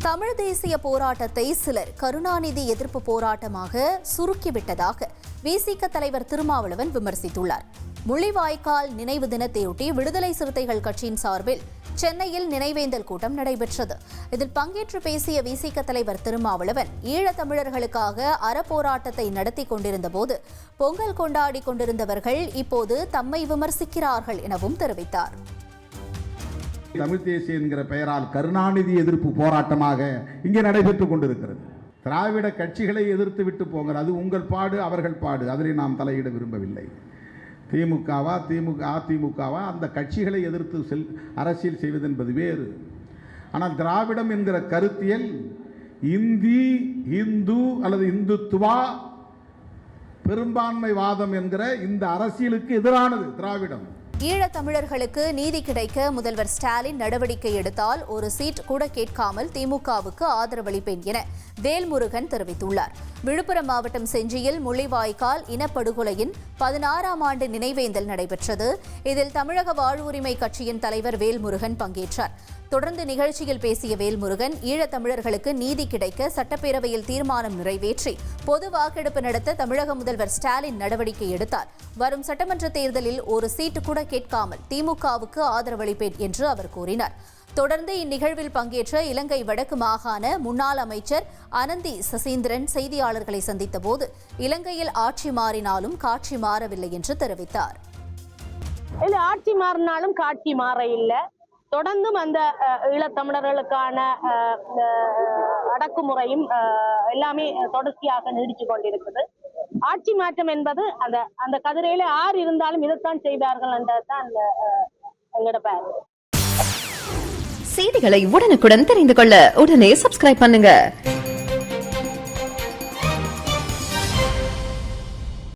தமிழ் தேசிய போராட்டத்தை சிலர் கருணாநிதி எதிர்ப்பு போராட்டமாக சுருக்கிவிட்டதாக விசிக தலைவர் திருமாவளவன் விமர்சித்துள்ளார். முள்ளிவாய்க்கால் நினைவு தினத்தையொட்டி விடுதலை சிறுத்தைகள் கட்சியின் சார்பில் சென்னையில் நினைவேந்தல் கூட்டம் நடைபெற்றது. இதில் பங்கேற்று பேசிய விசிக தலைவர் திருமாவளவன் ஈழத்தமிழர்களுக்காக அறப்போராட்டத்தை நடத்தி கொண்டிருந்த போது பொங்கல் கொண்டாடி கொண்டிருந்தவர்கள் இப்போது தம்மை விமர்சிக்கிறார்கள் எனவும் தெரிவித்தார். தமிழ் தேசிய என்கிற பெயரால் கருணாநிதி எதிர்ப்பு போராட்டமாக இங்கே நடைபெற்றுக் கொண்டிருக்கிறது. திராவிட கட்சிகளை எதிர்த்து விட்டு போங்க, அது உங்கள் பாடு, அவர்கள் பாடு, அதில் நாம் தலையிட விரும்பவில்லை. திமுகவா அதிமுகவா அந்த கட்சிகளை எதிர்த்து அரசியல் செய்வது என்பது வேறு. ஆனால் திராவிடம் என்கிற கருத்தியல் இந்து அல்லது இந்துத்துவா பெரும்பான்மைவாதம் என்கிற இந்த அரசியலுக்கு எதிரானது திராவிடம். ஈழத்தமிழர்களுக்கு நீதி கிடைக்க முதல்வர் ஸ்டாலின் நடவடிக்கை எடுத்தால் ஒரு சீட் கூட கேட்காமல் திமுகவுக்கு ஆதரவளிப்பேன் என வேல்முருகன் தெரிவித்துள்ளார். விழுப்புரம் மாவட்டம் செஞ்சியில் முள்ளிவாய்க்கால் இனப்படுகொலையின் 16ஆம் ஆண்டு நினைவேந்தல் நடைபெற்றது. இதில் தமிழக வாழ்வுரிமை கட்சியின் தலைவர் வேல்முருகன் பங்கேற்றார். தொடர்ந்து நிகழ்ச்சியில் பேசிய வேல்முருகன் ஈழத்தமிழர்களுக்கு நீதி கிடைக்க சட்டப்பேரவையில் தீர்மானம் நிறைவேற்றி பொது வாக்கெடுப்பு நடத்த தமிழக முதல்வர் ஸ்டாலின் நடவடிக்கை எடுத்தார். வரும் சட்டமன்ற தேர்தலில் ஒரு சீட்டு கூட கேட்காமல் திமுகவுக்கு ஆதரவளிப்பேன் என்று அவர் கூறினார். தொடர்ந்து இந்நிகழ்வில் பங்கேற்ற இலங்கை வடக்கு மாகாண முன்னாள் அமைச்சர் அனந்தி சசீந்திரன் செய்தியாளர்களை சந்தித்த போது இலங்கையில் ஆட்சி மாறினாலும் காட்சி மாறவில்லை என்று தெரிவித்தார். ஆட்சி மாறினாலும் காட்சி மாற இல்லை. தொடர்ந்தும் அந்த ஈழத்தமிழர்களுக்கான அடக்குமுறையும் எல்லாமே தொடர்ச்சியாக நீடிச்சு கொண்டிருக்குது. ஆட்சி மாற்றம் என்பது அந்த கதிரையில யார் இருந்தாலும் இதைத்தான் செய்வார்கள் என்றதான் எங்களோட பேர். செய்திகளை உடனுக்குடன் தெரிந்து கொள்ள உடனே சப்ஸ்கிரைப் பண்ணுங்க.